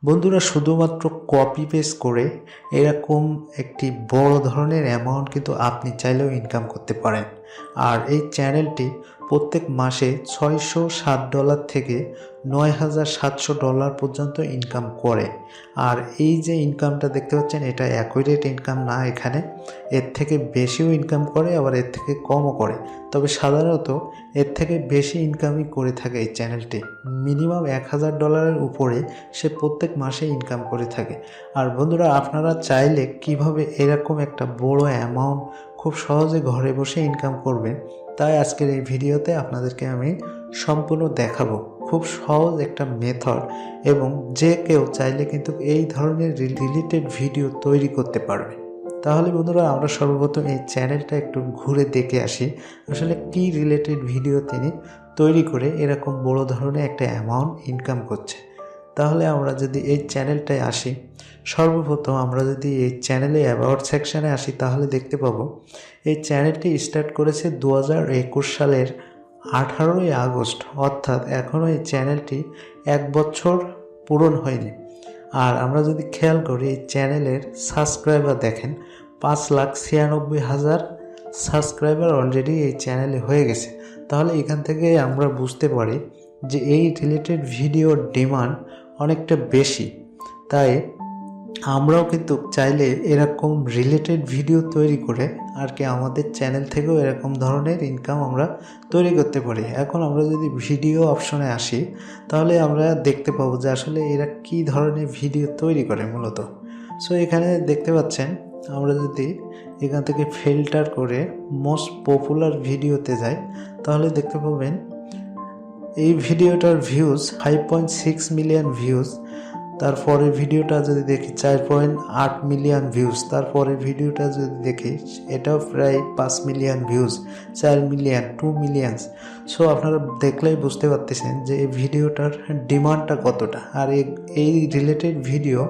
বন্ধুরা শুধুমাত্র copy paste করে এরকম একটি বড় ধরনের অ্যামাউন্ট কিন্তু আপনি চাইলেও ইনকাম করতে পারেন। আর এই চ্যানেলটি প্রত্যেক মাসে $607 থেকে $9,700 পর্যন্ত ইনকাম করে। আর এই যে ইনকামটা দেখতে পাচ্ছেন এটা অ্যাকুরেট ইনকাম না, এখানে এর থেকে বেশিও ইনকাম করে আবার এর থেকে কমও করে, তবে সাধারণত এর থেকে বেশি ইনকামই করে থাকে এই চ্যানেলটি। মিনিমাম $1,000 উপরে সে প্রত্যেক মাসে ইনকাম করে থাকে। আর বন্ধুরা আপনারা চাইলে কিভাবে এরকম একটা বড় অ্যামাউন্ট খুব সহজে ঘরে বসে ইনকাম করবেন, তাই আজকের এই ভিডিওতে আপনাদেরকে আমি সম্পূর্ণ দেখাবো। খুব সহজ একটা মেথড এবং যে কেউ চাইলে কিন্তু এই ধরনের রিলেটেড ভিডিও তৈরি করতে পারবে। তাহলে বন্ধুরা আমরা সর্বপ্রথম এই চ্যানেলটা একটু ঘুরে দেখে আসি আসলে কি রিলেটেড ভিডিও তিনি তৈরি করে এরকম বড় ধরনের একটা অ্যামাউন্ট ইনকাম করছে। তাহলে আমরা যদি এই চ্যানেলটায় আসি, সর্বপ্রথম আমরা যদি এই চ্যানেলে অ্যাবাউট সেকশানে আসি তাহলে দেখতে পাবো এই চ্যানেলটি স্টার্ট করেছে 2021 সালের 18ই আগস্ট, অর্থাৎ এখনও এই চ্যানেলটি 1 বছর পূরণ হয়নি। আর আমরা যদি খেয়াল করি এই চ্যানেলের সাবস্ক্রাইবার দেখেন 5,96,000 সাবস্ক্রাইবার অলরেডি এই চ্যানেলে হয়ে গেছে। তাহলে এখান থেকে আমরা বুঝতে পারি যে এই রিলেটেড ভিডিওর ডিমান্ড অনেকটা বেশি। তাই আমরাও কিন্তু চাইলে এরকম রিলেটেড ভিডিও তৈরি করে আর কি আমাদের চ্যানেল থেকেও এরকম ধরনের ইনকাম আমরা তৈরি করতে পারি। এখন আমরা যদি ভিডিও অপশনে আসি তাহলে আমরা দেখতে পাবো যে আসলে এরা কি ধরনের ভিডিও তৈরি করে মূলত। সো এখানে দেখতে পাচ্ছেন আমরা যদি এখান থেকে ফিল্টার করে মোস্ট পপুলার ভিডিওতে যাই তাহলে দেখতে পাবেন এই ভিডিওটার ভিউজ 5.6 মিলিয়ন ভিউজ। তারপরে ভিডিওটা যদি দেখি 4.8 মিলিয়ন ভিউজ। তারপরে ভিডিওটা যদি দেখি এটাও প্রায় 5 million views, 4 million, 2 million. So আপনারা দেখলেই বুঝতে পারতেছেন যে এই ভিডিওটার ডিমান্ডটা কতটা। আর এই রিলেটেড ভিডিও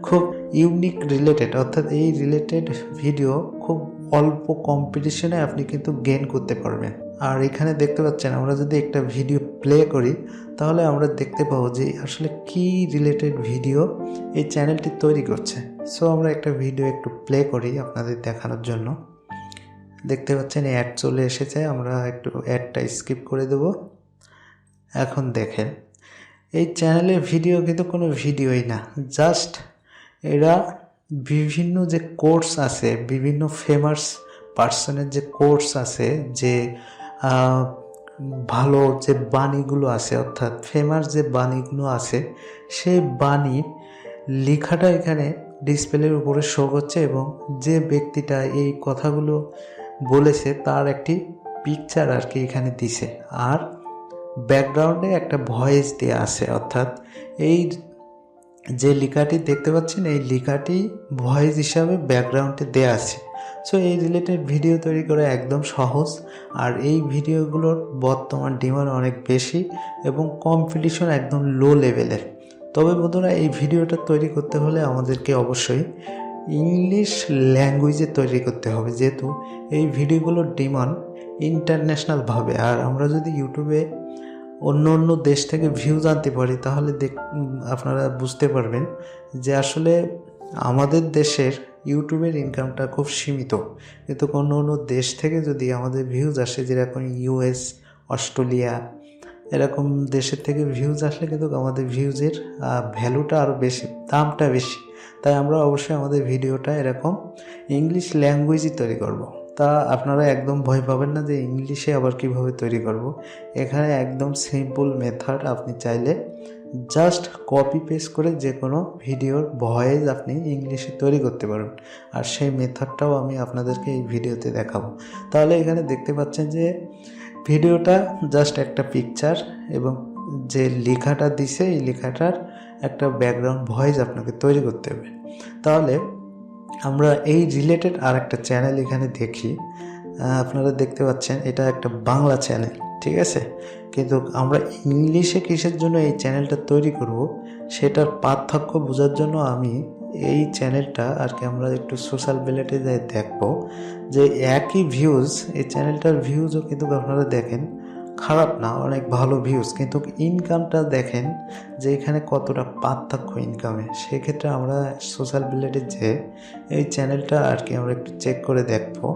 খুব ইউনিক রিলেটেড, অর্থাৎ এই রিলেটেড ভিডিও খুব অল্প কম্পিটিশনে আপনি কিন্তু গেইন করতে পারবেন। আর এখানে দেখতে পাচ্ছেন আমরা যদি একটা ভিডিও প্লে করি তাহলে আমরা দেখতে পাবো যে আসলে কি রিলেটেড ভিডিও এই চ্যানেলটি তৈরি করছে। সো আমরা একটা ভিডিও একটু প্লে করি আপনাদের দেখানোর জন্য। দেখতে পাচ্ছেন অ্যাড চলে এসেছে, আমরা একটু অ্যাডটা স্কিপ করে দেব। এখন দেখেন এই চ্যানেলের ভিডিও কিন্তু কোনো ভিডিওই না, জাস্ট এরা বিভিন্ন যে কোর্স আছে, বিভিন্ন ফেমাস পার্সনের যে কোর্স আছে, যে ভালো যে বাণীগুলো আছে, অর্থাৎ ফেমাস যে বাণীগুলো আছে সেই বাণী লেখাটা এখানে ডিসপ্লের উপরে শো করছে এবং যে ব্যক্তিটা এই কথাগুলো বলেছে তার একটি পিকচার আর কি এখানে দিছে। আর ব্যাকগ্রাউন্ডে একটা ভয়েস দেওয়া আছে, অর্থাৎ এই যে লেখাটি দেখতে পাচ্ছেন এই লেখাটি ভয়েস হিসাবে ব্যাকগ্রাউন্ডে দেওয়া আছে। সো এই রিলেটেড ভিডিও তৈরি করা একদম সহজ। আর এই ভিডিওগুলোর বর্তমান ডিমান্ড অনেক বেশি এবং কম্পিটিশন একদম লো লেভেলের। তবে বন্ধুরা এই ভিডিওটা তৈরি করতে হলে আমাদেরকে অবশ্যই ইংলিশ ল্যাঙ্গুয়েজে তৈরি করতে হবে, যেহেতু এই ভিডিওগুলোর ডিমান্ড ইন্টারন্যাশনালভাবে। আর আমরা যদি ইউটিউবে অন্য অন্য দেশ থেকে ভিউজ আনতে পারি তাহলে আপনারা বুঝতে পারবেন যে আসলে আমাদের দেশের ইউটিউবের ইনকামটা খুব সীমিত, কিন্তু অন্য অন্য দেশ থেকে যদি আমাদের ভিউজ আসে, যেরকম US, অস্ট্রেলিয়া এরকম দেশের থেকে ভিউজ আসলে কিন্তু আমাদের ভিউজের ভ্যালুটা আরও বেশি, দামটা বেশি। তাই আমরা অবশ্যই আমাদের ভিডিওটা এরকম ইংলিশ ল্যাঙ্গুয়েজই তৈরি করব। তা আপনারা একদম ভয় পাবেন না যে ইংলিশে আবার কিভাবে তৈরি করব। এখানে একদম সিম্পল মেথড, আপনি চাইলে জাস্ট কপি পেস্ট করে যে কোনো ভিডিওর ভয়েস আপনি ইংলিশে তৈরি করতে পারবেন। আর সেই মেথডটাও আমি আপনাদেরকে এই ভিডিওতে দেখাবো। তাহলে এখানে দেখতে পাচ্ছেন যে ভিডিওটা জাস্ট একটা পিকচার এবং যে লেখাটা দিছে এই লেখাটার একটা ব্যাকগ্রাউন্ড ভয়েস আপনাকে তৈরি করতে হবে। তাহলে আমরা এই রিলেটেড আর একটা চ্যানেল এখানে দেখি। আপনারা দেখতে পাচ্ছেন এটা একটা বাংলা চ্যানেল, ঠিক আছে, কিন্তু আমরা ইংলিশে কিসের জন্য এই চ্যানেলটা তৈরি করব সেটার পার্থক্য বোঝার জন্য আমি এই চ্যানেলটা আর কি আমরা একটু সোশ্যাল মিডিয়াতে দেখব যে একই ভিউজ, এই চ্যানেলটার ভিউজও কিন্তু আপনারা দেখেন খারাপ না, অনেক ভালো ভিউজ, কিন্তু ইনকামটা দেখেন যে এখানে কতটা পার্থক্য ইনকামে। সেক্ষেত্রে আমরা সোশ্যাল মিডিয়াতে যে এই চ্যানেলটা আর কি আমরা একটু চেক করে দেখবো।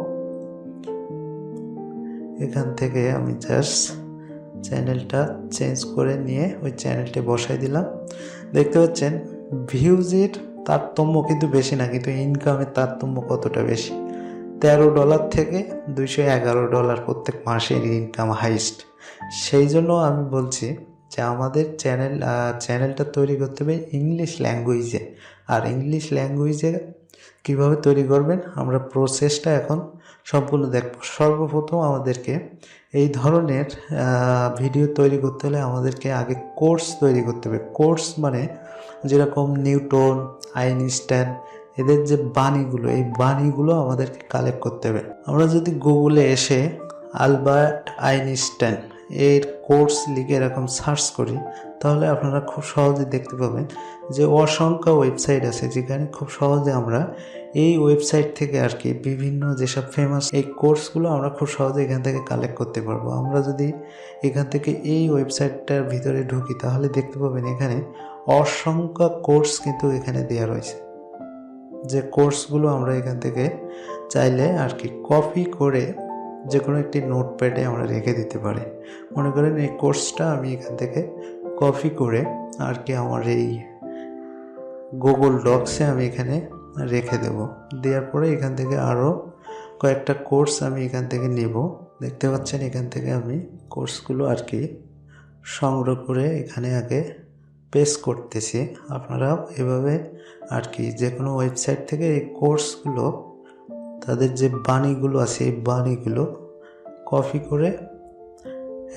এখান থেকে আমি জাস্ট চ্যানেলটা চেঞ্জ করে নিয়ে ওই চ্যানেলটি বসাই দিলাম। দেখতে পাচ্ছেন ভিউজের তারতম্য কিন্তু বেশি না, কিন্তু ইনকামের তারতম্য কতটা বেশি। $13 থেকে $211 প্রত্যেক মাসের ইনকাম হাইস্ট। সেই জন্য আমি বলছি যে আমাদের চ্যানেলটা তৈরি করতে হবে ইংলিশ ল্যাঙ্গুয়েজে। আর ইংলিশ ল্যাঙ্গুয়েজে কীভাবে তৈরি করবেন আমরা প্রসেসটা এখন সম্পূর্ণ দেখব। সর্বপ্রথম আমাদেরকে এই ধরনের ভিডিও তৈরি করতে হলে আমাদেরকে আগে কোর্স তৈরি করতে হবে। কোর্স মানে যেরকম নিউটন, আইনস্টাইন, এদের যে বাণীগুলো, এই বাণীগুলো আমাদেরকে কালেক্ট করতে হবে। আমরা যদি গুগলে এসে আলবার্ট আইনস্টাইন এর কোর্স লিখে এরকম সার্চ করি, তাহলে আপনারা খুব সহজে দেখতে পাবেন যে অসংখ্য ওয়েবসাইট আছে যেখানে খুব সহজে আমরা এই ওয়েবসাইট থেকে আর কি বিভিন্ন যেসব ফেমাস এই কোর্সগুলো আমরা খুব সহজে এখান থেকে কালেক্ট করতে পারবো। আমরা যদি এখান থেকে এই ওয়েবসাইটটার ভিতরে ঢুকি তাহলে দেখতে পাবেন এখানে অসংখ্য কোর্স কিন্তু এখানে দেওয়া রয়েছে, যে কোর্সগুলো আমরা এখান থেকে চাইলে আর কি কপি করে যে কোনো একটি নোটপ্যাডে আমরা রেখে দিতে পারি। মনে করেন এই কোর্সটা আমি এখান থেকে কপি করে আর কি আমার এই গুগল ডক্সে আমি এখানে রেখে দেব। দেওয়ার পরে এখান থেকে আরও কয়েকটা কোর্স আমি এখান থেকে নেব। দেখতে পাচ্ছেন এখান থেকে আমি কোর্সগুলো আর কি সংগ্রহ করে এখানে আগে পেস্ট করতেছি। আপনারাও এভাবে আর কি যে কোনো ওয়েবসাইট থেকে এই কোর্সগুলো তাদের যে বাণীগুলো আছে এই বাণীগুলো কপি করে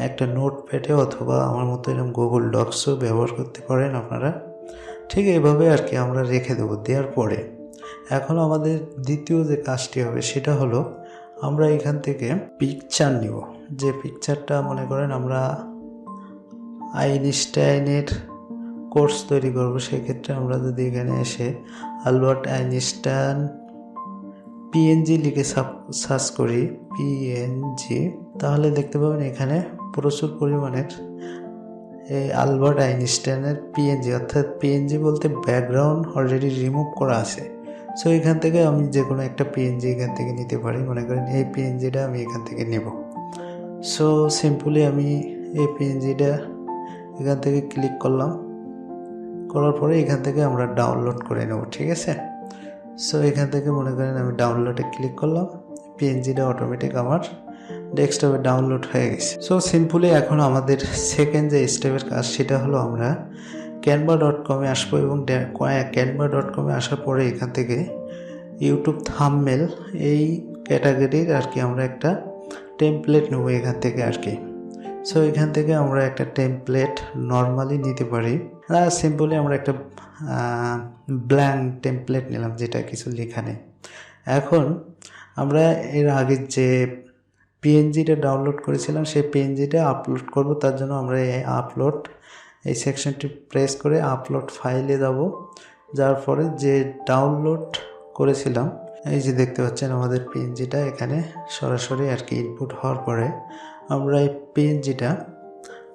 একটা নোটপ্যাডে অথবা আমার মতো এরকম গুগল ডক্সও ব্যবহার করতে পারেন আপনারা। ঠিক এইভাবে আর কি আমরা রেখে দেবো। দেওয়ার পরে এখন আমাদের দ্বিতীয় যে কাজটি হবে সেটা হলো আমরা এখান থেকে পিকচার নিব। যে পিকচারটা মনে করেন আমরা আইনস্টাইনের কোর্স তৈরি করব, সেক্ষেত্রে আমরা যদি এখানে এসে আলবার্ট আইনস্টাইন পিএনজি লিখে সার্চ করি পিএনজি, তাহলে দেখতে পাবেন এখানে প্রচুর পরিমাণের এই আলবার্ট আইনস্টাইনের পিএনজি, অর্থাৎ পিএনজি বলতে ব্যাকগ্রাউন্ড অলরেডি রিমুভ করা আছে। সো এখান থেকে আমি যে কোনো একটা পিএনজি এখান থেকে নিতে পারি। মনে করেন এই পিএনজিটা আমি এখান থেকে নেব। সো সিম্পলি আমি এই পিএনজিটা এখান থেকে ক্লিক করলাম, করার পরে এখান থেকে আমরা ডাউনলোড করে নেব। ঠিক আছে, সো এখান থেকে মনে করেন আমি ডাউনলোডে ক্লিক করলাম, পিএনজিটা অটোমেটিক আমার ডেস্কটপে ডাউনলোড হয়ে গেছে। সো সিম্পলি এখন আমাদের সেকেন্ড যে স্টেপের কাজ সেটা হলো আমরা canva.com-এ আসবো এবং canva.com-এ আসার পরে এখান থেকে ইউটিউব থাম্বনেল এই ক্যাটাগরির আর কি আমরা একটা টেমপ্লেট নেব এখান থেকে আর কি। সো এখান থেকে আমরা একটা টেমপ্লেট নর্মালি নিতে পারি। সিম্পলি আমরা একটা ব্ল্যাঙ্ক টেমপ্লেট নিলাম যেটা কিছু লেখা নেই। এখন আমরা এর আগে যে পিএনজিটা ডাউনলোড করেছিলাম সেই পিএনজিটা আপলোড করব। তার জন্য আমরা এই সেকশনটি প্রেস করে আপলোড ফাইলে যাব। যার পরে যে ডাউনলোড করেছিলাম এই যে দেখতে পাচ্ছেন আমাদের পিএনজিটা এখানে সরাসরি আর কি ইনপুট হওয়ার পরে আমরা এই পিএনজিটা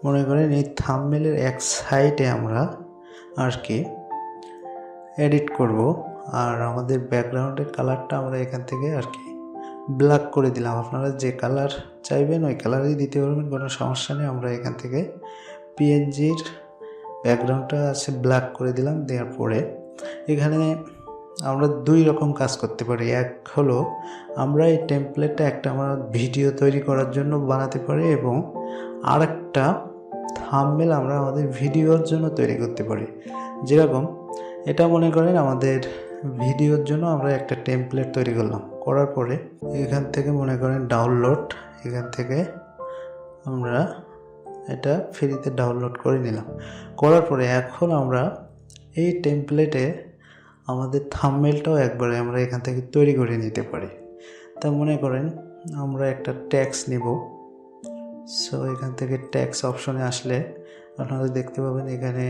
মনে করেন এই থাম্বনেলের এক সাইডে আমরা আর কি এডিট করব। আর আমাদের ব্যাকগ্রাউন্ডের কালারটা আমরা এখান থেকে আর কি ব্ল্যাক করে দিলাম। আপনারা যে কালার চাইবেন ওই কালারই দিতে পারবেন, কোনো সমস্যা নেই। আমরা এখান থেকে পিএনজির ব্যাকগ্রাউন্ডটা আছে ব্ল্যাক করে দিলাম। দেওয়ার পরে এখানে আমরা দুই রকম কাজ করতে পারি। এক হলো আমরা এই টেমপ্লেটটা একটা আমরা ভিডিও তৈরি করার জন্য বানাতে পারি এবং আরেকটা থাম্বনেল আমরা আমাদের ভিডিওর জন্য তৈরি করতে পারি। যেরকম এটা মনে করেন আমাদের ভিডিওর জন্য আমরা একটা টেমপ্লেট তৈরি করলাম, করার পরে এখান থেকে মনে করেন ডাউনলোড, এখান থেকে আমরা এটা ফ্রিতে ডাউনলোড করে নিলাম। করার পরে এখন আমরা এই টেমপ্লেটে আমাদের থাম্বনেলটাও একবারে আমরা এখান থেকে তৈরি করে নিতে পারি। তা মনে করেন আমরা একটা ট্যাক্স নেব। সো এখান থেকে ট্যাক্স অপশনে আসলে আপনারা দেখতে পাবেন এখানে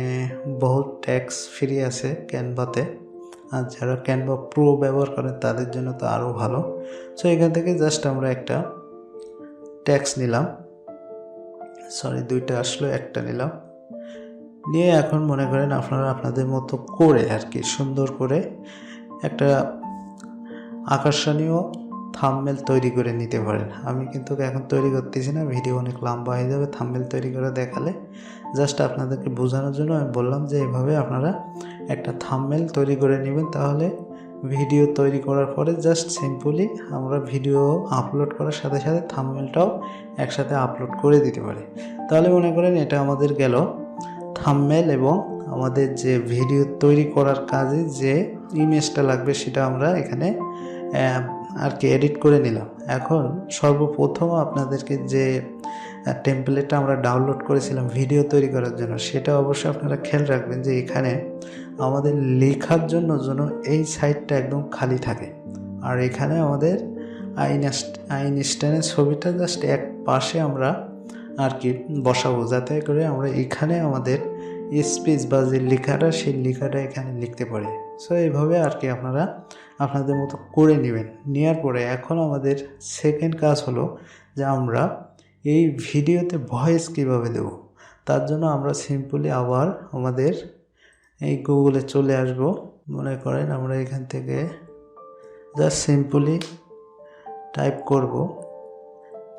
বহুত ট্যাক্স ফ্রি আছে ক্যানভাতে। আর যারা ক্যানভা প্রো ব্যবহার করেন তাদের জন্য তো আরও ভালো। সো এখান থেকে জাস্ট আমরা একটা ট্যাক্স নিলাম, সরি, দুইটা আসলো, একটা নিলাম। নিয়ে এখন মনে করেন আপনারা আপনাদের মতো করে আর কি সুন্দর করে একটা আকর্ষণীয় থাম্বনেল তৈরি করে নিতে পারেন। আমি কিন্তু এখন তৈরি করতেছি না, ভিডিও অনেক লম্বা হয়ে যাবে থাম্বনেল তৈরি করে দেখালে। জাস্ট আপনাদেরকে বোঝানোর জন্য আমি বললাম যে এভাবে আপনারা একটা থাম্বনেল তৈরি করে নেবেন, তাহলে ভিডিও তৈরি করার পরে জাস্ট সিম্পলি আমরা ভিডিও আপলোড করার সাথে সাথে থাম্বনেলটাও একসাথে আপলোড করে দিতে পারি। তাহলে মনে করেন এটা আমাদের গেল থাম্বনেল, এবং আমাদের যে ভিডিও তৈরি করার কাজে যে ইমেজটা লাগবে সেটা আমরা এখানে আর কি এডিট করে নিলাম। এখন সর্বপ্রথম আপনাদেরকে যে টেমপ্লেটটা আমরা ডাউনলোড করেছিলাম ভিডিও তৈরি করার জন্য, সেটা অবশ্যই আপনারা খেয়াল রাখবেন যে এখানে আমাদের লেখার জন্য এই সাইডটা একদম খালি থাকে, আর এখানে আমাদের আইনস্টাইনের ছবিটা জাস্ট এক পাশে আমরা আর কি বসাবো, যাতে করে আমরা এখানে আমাদের স্পেস বা যে লেখাটা সেই লেখাটা এখানে লিখতে পারি। সো এইভাবে আর কি আপনারা আপনাদের মতো করে নেবেন। নেওয়ার পরে এখন আমাদের সেকেন্ড কাজ হলো যে আমরা এই ভিডিওতে ভয়েস কীভাবে দেব। তার জন্য আমরা সিম্পলি আবার আমাদের এই গুগলে চলে আসব। মনে করেন আমরা এখান থেকে জাস্ট সিম্পলি টাইপ করব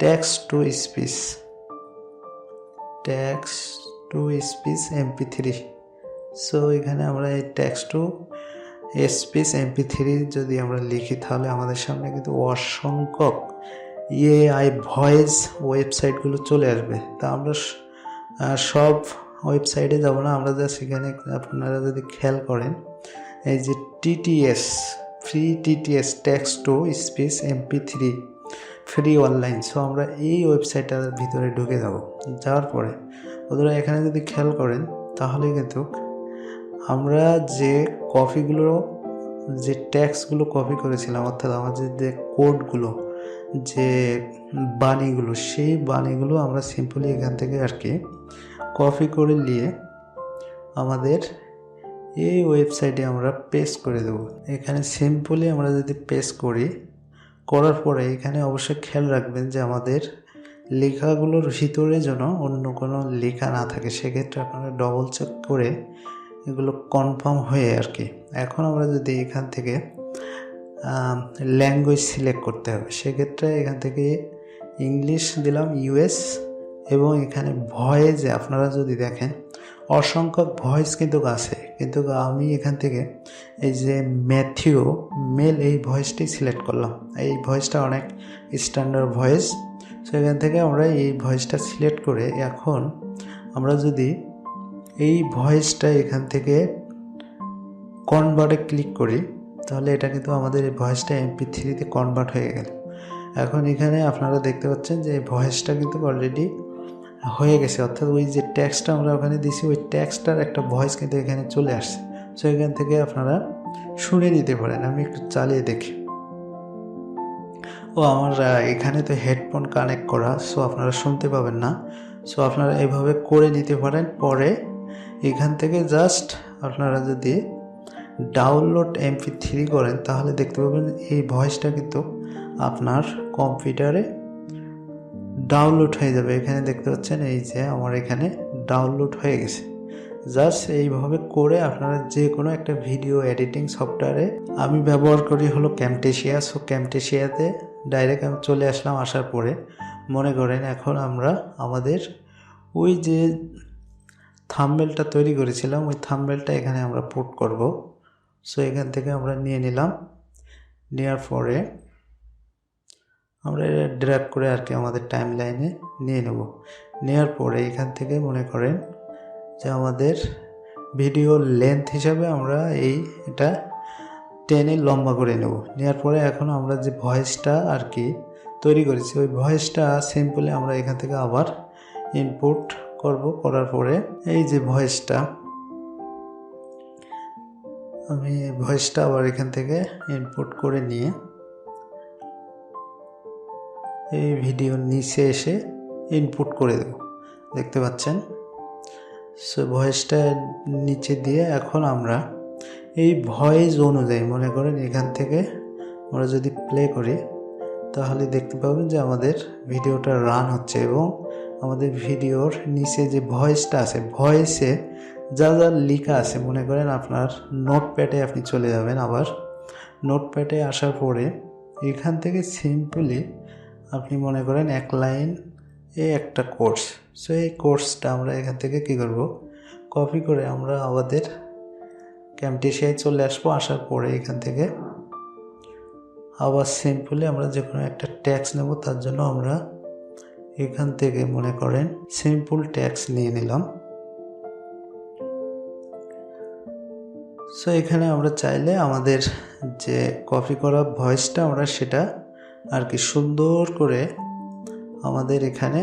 text to speech, text to speech MP3। So এখানে আমরা এই টেক্সট টু স্পিচ MP3 যদি আমরা লিখি, তাহলে আমাদের সামনে কিন্তু অসংখ্য AI ভয়েস ওয়েবসাইটগুলো চলে আসবে। তা আমরা সব ওয়েবসাইটে যাব না, আমরা জাস্ট এখানে আপনারা যদি খেয়াল করেন এই যে TTS free TTS text to speech MP3 free online. So আমরা এই ওয়েবসাইটটার ভিতরে ঢুকে যাব। যাওয়ার পরে ওদের এখানে যদি খেয়াল করেন তাহলে কিন্তু আমরা যে টেক্সটগুলো কপি করেছিলাম, অর্থাৎ আমাদের যে কোডগুলো, যে বাণীগুলো, সেই বাণীগুলো আমরা সিম্পলি এখান থেকে আর কি কপি করে নিয়ে আমাদের এই ওয়েবসাইটে আমরা পেস্ট করে দেব। এখানে সিম্পলি আমরা যদি পেস্ট করার পরে এখানে অবশ্যই খেয়াল রাখবেন যে আমাদের লেখাগুলোর ভিতরে যেন অন্য কোনো লেখা না থাকে, সেক্ষেত্রে আপনারা ডবল চেক করে এগুলো কনফার্ম হয়ে আর কি। এখন আমরা যদি এখান থেকে ল্যাঙ্গুয়েজ সিলেক্ট করতে হবে, সেক্ষেত্রে এখান থেকে ইংলিশ দিলাম US, এবং এখানে ভয়েসে আপনারা যদি দেখেন অসংখ্য ভয়েস কিন্তু আছে, কিন্তু আমি এখান থেকে এই যে ম্যাথিউ মেল এই ভয়েসটি সিলেক্ট করলাম। এই ভয়েসটা অনেক স্ট্যান্ডার্ড ভয়েস। সো এখান থেকে আমরা এই ভয়েসটা সিলেক্ট করে এখন আমরা যদি এই ভয়েসটা এখান থেকে কনভার্টে ক্লিক করি, তাহলে এটা কিন্তু আমাদের এই ভয়েসটা MP3-তে কনভার্ট হয়ে গেল। এখন এখানে আপনারা দেখতে পাচ্ছেন যে এই ভয়েসটা কিন্তু অলরেডি হয়ে গেছে, অর্থাৎ ওই যে টেক্সটটা আমরা ওখানে দিয়েছি ওই টেক্সটটার একটা ভয়েস কিন্তু এখানে চলে আসছে। সো এখান থেকে আপনারা শুনে নিতে পারেন। আমি একটু চালিয়ে দেখি। আমার এখানে তো হেডফোন কানেক্ট করা, সো আপনারা শুনতে পাবেন না। সো আপনারা এইভাবে করে নিতে পারেন। পরে এখান থেকে জাস্ট আপনারা যদি ডাউনলোড MP3 করেন, তাহলে দেখতে পাবেন এই ভয়েসটা কিন্তু আপনার কম্পিউটারে ডাউনলোড হয়ে যাবে। এখানে দেখতে পাচ্ছেন এই যে আমার এখানে ডাউনলোড হয়ে গেছে। জাস্ট এইভাবে করে আপনারা যে কোনো একটা ভিডিও এডিটিং সফটওয়্যারে, আমি ব্যবহার করি হলো ক্যামটেশিয়া। সো ক্যামটেশিয়াতে ডাইরেক্ট আমি চলে আসলাম। আসার পরে মনে করেন এখন আমরা আমাদের ওই যে থাম্বনেলটা তৈরি করেছিলাম ওই থাম্বনেলটা এখানে আমরা পুট করব। সো এখান থেকে আমরা নিয়ে নিলাম। নেওয়ার পরে আমরা এটা ড্র্যাগ করে আর কি আমাদের টাইম লাইনে নিয়ে নেব। নেওয়ার পরে এখান থেকে মনে করেন যে আমাদের ভিডিও লেন্থ হিসাবে আমরা এটা টেনে লম্বা করে নেব। নেওয়ার পরে এখন আমরা যে ভয়েসটা আর কি তৈরি করেছি ওই ভয়েসটা সিম্পলি আমরা এখান থেকে আবার ইনপুট করব। করার পরে এই যে ভয়েসটা, আমি ভয়েসটা আবার এখান থেকে ইনপুট করে নিয়ে এই ভিডিওর নিচে এসে ইনপুট করে দেব। দেখতে পাচ্ছেন। সো ভয়েসটা নিচে দিয়ে এখন আমরা এই ভয়েস অনুযায়ী মনে করেন এখান থেকে আমরা যদি প্লে করি, তাহলে দেখতে পাবেন যে আমাদের ভিডিওটা রান হচ্ছে এবং আমাদের ভিডিওর নিচে যে ভয়েসটা আছে, ভয়েসে যা যা লেখা আছে, মনে করেন আপনার নোটপ্যাডে আপনি চলে যাবেন। আবার নোটপ্যাডে আসার পরে এখান থেকে সিম্পলি আপনি মনে করেন এক লাইন একটা কোর্স। সো এই কোর্সটা আমরা এখান থেকে কী করব, কপি করে আমরা আমাদের ক্যামটেশিয়ায় চলে আসবো। আসার পরে এখান থেকে আবার সিম্পলি আমরা যে কোনো একটা ট্যাক্স নেব। তার জন্য আমরা এখান থেকে মনে করেন সিম্পল ট্যাক্স নিয়ে নিলাম। সো এখানে আমরা চাইলে আমাদের যে কপি করা ভয়েসটা আমরা সেটা আর কি সুন্দর করে আমাদের এখানে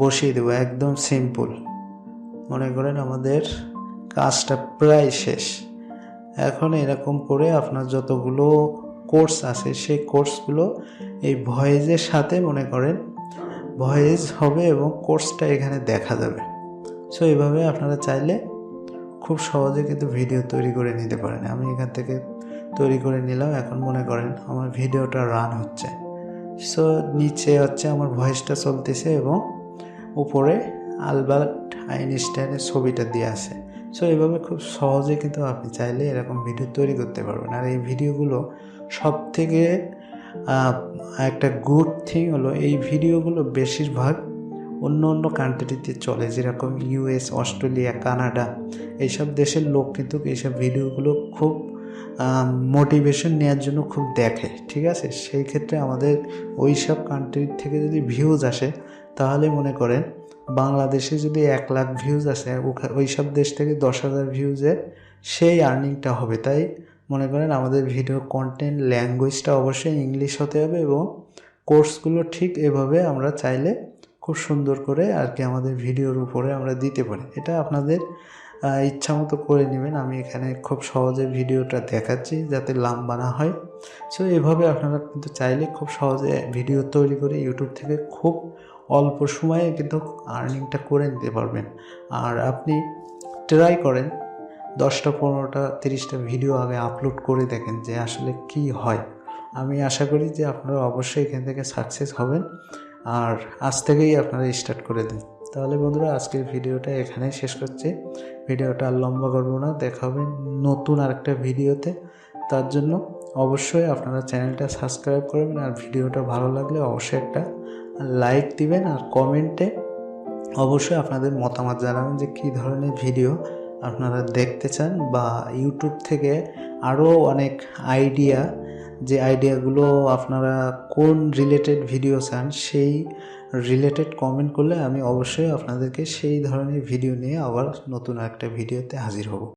বসিয়ে দেবো, একদম সিম্পল। মনে করেন আমাদের কাজটা প্রায় শেষ। এখন এরকম করে আপনার যতগুলো কোর্স আছে সেই কোর্সগুলো এই ভয়েসের সাথে মনে করেন ভয়েস হবে এবং কোর্সটা এখানে দেখা যাবে। সো এইভাবে আপনারা চাইলে খুব সহজে কিন্তু ভিডিও তৈরি করে নিতে পারেন। আমি এখান থেকে তৈরি করে নিলাম। এখন মনে করেন আমার ভিডিওটা রান হচ্ছে। সো নিচে হচ্ছে আমার ভয়েসটা চলতেছে এবং উপরে আলবার্ট আইনস্টাইনের ছবিটা দিয়ে আছে। সো এইভাবে খুব সহজে কিন্তু আপনি চাইলে এরকম ভিডিও তৈরি করতে পারবেন। আর এই ভিডিওগুলো সব থেকে একটা গুড থিং হলো এই ভিডিওগুলো বেশিরভাগ অন্য অন্য কান্ট্রিতে চলে, যেরকম ইউএস, অস্ট্রেলিয়া, কানাডা, এইসব দেশের লোক কিন্তু এইসব ভিডিওগুলো খুব মোটিভেশন নেওয়ার জন্য খুব দেখে। ঠিক আছে, সেই ক্ষেত্রে আমাদের ওই সব কান্ট্রির থেকে যদি ভিউজ আসে তাহলে মনে করেন বাংলাদেশে যদি 1 লাখ ভিউজ আসে, ওই সব দেশ থেকে 10,000 ভিউজে সেই আর্নিংটা হবে। তাই মনে করেন আমাদের ভিডিও কন্টেন্ট ল্যাঙ্গুয়েজটা অবশ্যই ইংলিশ হতে হবে এবং কোর্সগুলো ঠিক এভাবে আমরা চাইলে খুব সুন্দর করে আর কি আমাদের ভিডিওর উপরে আমরা দিতে পারি। এটা আপনাদের ইচ্ছা মতো করে নেবেন। আমি এখানে খুব সহজে ভিডিওটা দেখাচ্ছি যাতে লম্বা না হয়। সো এভাবে আপনারা কিন্তু চাইলে খুব সহজে ভিডিও তৈরি করে ইউটিউব থেকে খুব অল্প সময়ে কিন্তু আর্নিংটা করে নিতে পারবেন। আর আপনি ট্রাই করেন 10টা 15টা 30টা ভিডিও আগে আপলোড করে দেখেন যে আসলে কি হয়। আমি আশা করি যে আপনারা অবশ্যই এখান থেকে সাকসেস হবেন। আর আজ থেকেই আপনারা স্টার্ট করে দিন। তাহলে বন্ধুরা আজকের ভিডিওটা এখানেই শেষ করছি। ভিডিওটা আর লম্বা করব না, দেখা হবে নতুন আরেকটা ভিডিওতে। তার জন্য অবশ্যই আপনারা চ্যানেলটা সাবস্ক্রাইব করবেন আর ভিডিওটা ভালো লাগলে অবশ্যই একটা লাইক দিবেন আর কমেন্টে অবশ্যই আপনাদের মতামত জানাবেন যে কী ধরনের ভিডিও আপনারা দেখতে চান, বা ইউটিউব থেকে আরও অনেক আইডিয়া, যে আইডিয়াগুলো আপনারা কোন রিলেটেড ভিডিও চান সেই রিলেটেড কমেন্ট করলে আমি অবশ্যই আপনাদেরকে সেই ধরনের ভিডিও নিয়ে আবার নতুন একটা ভিডিওতে হাজির হব।